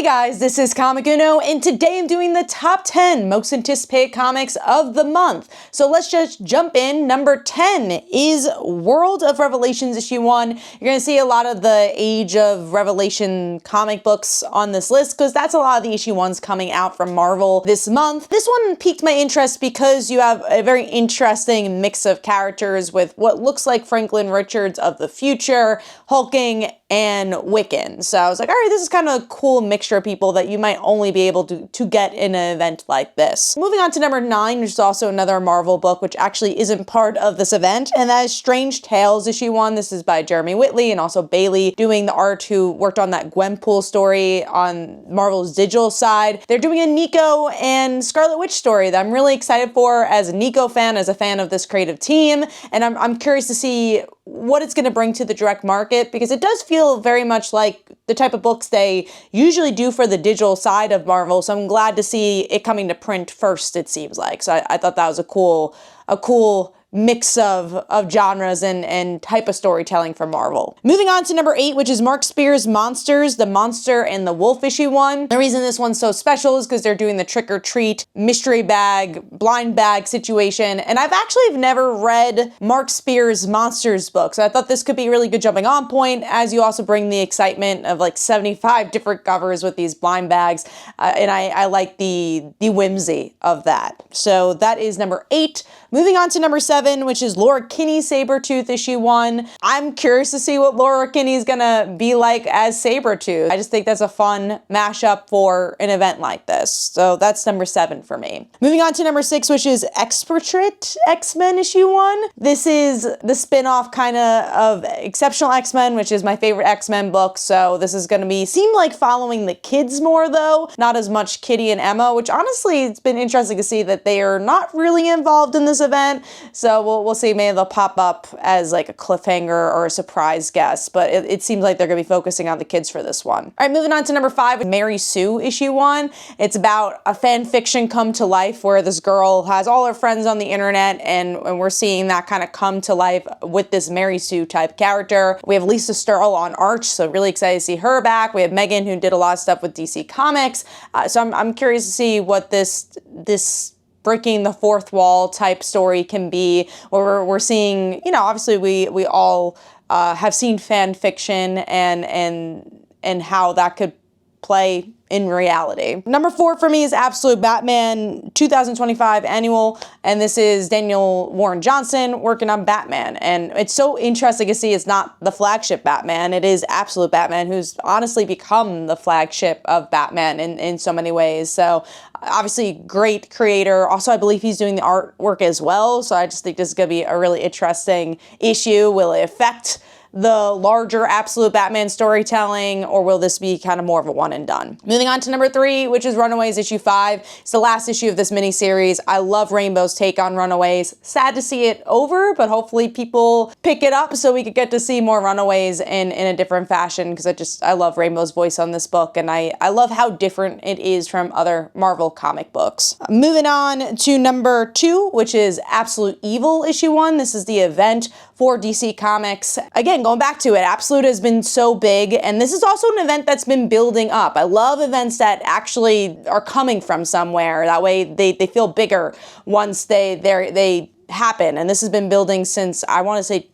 Hey guys, this is Comic Uno, and today I'm doing the top 10 most anticipated comics of the month. So let's just jump in. Number 10 is World of Revelations issue 1. You're going to see a lot of the Age of Revelation comic books on this list because that's a lot of the issue 1s coming out from Marvel this month. This one piqued my interest because you have a very interesting mix of characters with what looks like Franklin Richards of the future, Hulking, and Wiccan. So I was like, all right, this is kind of a cool mixture of people that you might only be able to get in an event like this. Moving on to number 9, which is also another Marvel book, which actually isn't part of this event, and that is Strange Tales issue 1. This is by Jeremy Whitley and also Bailey doing the art, who worked on that Gwenpool story on Marvel's digital side. They're doing a Nico and Scarlet Witch story that I'm really excited for as a Nico fan, as a fan of this creative team, and I'm curious to see what it's going to bring to the direct market, because it does feel very much like the type of books they usually do for the digital side of Marvel, so I'm glad to see it coming to print first, it seems like. So I thought that was a cool mix of genres and type of storytelling for Marvel. Moving on to number 8, which is Mark Spears' Monsters, The Monster and the Wolf issue 1. The reason this one's so special is because they're doing the trick or treat mystery bag, blind bag situation, and I've actually never read Mark Spears' Monsters book, so I thought this could be a really good jumping on point, as you also bring the excitement of like 75 different covers with these blind bags, and I like the whimsy of that. So that is number 8. Moving on to number 7, which is Laura Kinney's Sabretooth issue 1. I'm curious to see what Laura Kinney's gonna be like as Sabretooth. I just think that's a fun mashup for an event like this. So that's number 7 for me. Moving on to number 6, which is Expatriate X-Men issue 1. This is the spin-off kind of Exceptional X-Men, which is my favorite X-Men book. So this is gonna seem like following the kids more though, not as much Kitty and Emma, which honestly, it's been interesting to see that they are not really involved in this event. So we'll see. Maybe they'll pop up as like a cliffhanger or a surprise guest, but it seems like they're gonna be focusing on the kids for this one. All right, moving on to number 5, Mary Sue issue 1. It's about a fan fiction come to life where this girl has all her friends on the internet, and we're seeing that kind of come to life with this Mary Sue type character. We have Lisa Sterle on art, so really excited to see her back. We have Megan, who did a lot of stuff with DC Comics, so I'm curious to see what this breaking the fourth wall type story can be, where we're seeing, you know, obviously we all have seen fan fiction and how that could play in reality. Number 4 for me is Absolute Batman 2025 Annual, and this is Daniel Warren Johnson working on Batman, and it's so interesting to see it's not the flagship Batman, it is Absolute Batman, who's honestly become the flagship of Batman in so many ways. So obviously great creator. Also, I believe he's doing the artwork as well, so I just think this is gonna be a really interesting issue. Will it affect the larger Absolute Batman storytelling, or will this be kind of more of a one and done? Moving on to number 3, which is Runaways issue 5. It's the last issue of this miniseries. I love Rainbow's take on Runaways. Sad to see it over, but hopefully people pick it up so we could get to see more Runaways in a different fashion, because I love Rainbow's voice on this book, and I love how different it is from other Marvel comic books. Moving on to number 2, which is Absolute Evil issue 1. This is the event for DC Comics. Again, going back to it, Absolute has been so big, and this is also an event that's been building up. I love events that actually are coming from somewhere. That way they feel bigger once they happen, and this has been building since, I want to say,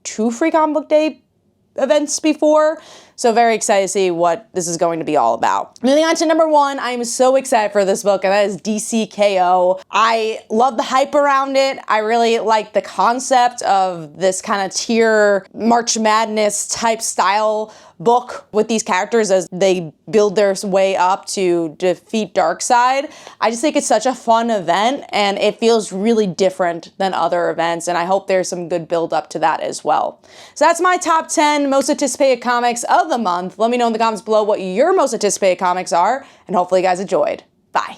2 Free Comic Book Day events before. So very excited to see what this is going to be all about. Moving on to number 1, I am so excited for this book, and that is DCKO. I love the hype around it. I really like the concept of this kind of tier March Madness type style book with these characters as they build their way up to defeat Darkseid. I just think it's such a fun event, and it feels really different than other events, and I hope there's some good build up to that as well. So that's my top 10 most anticipated comics of the month. Let me know in the comments below what your most anticipated comics are, and hopefully you guys enjoyed. Bye.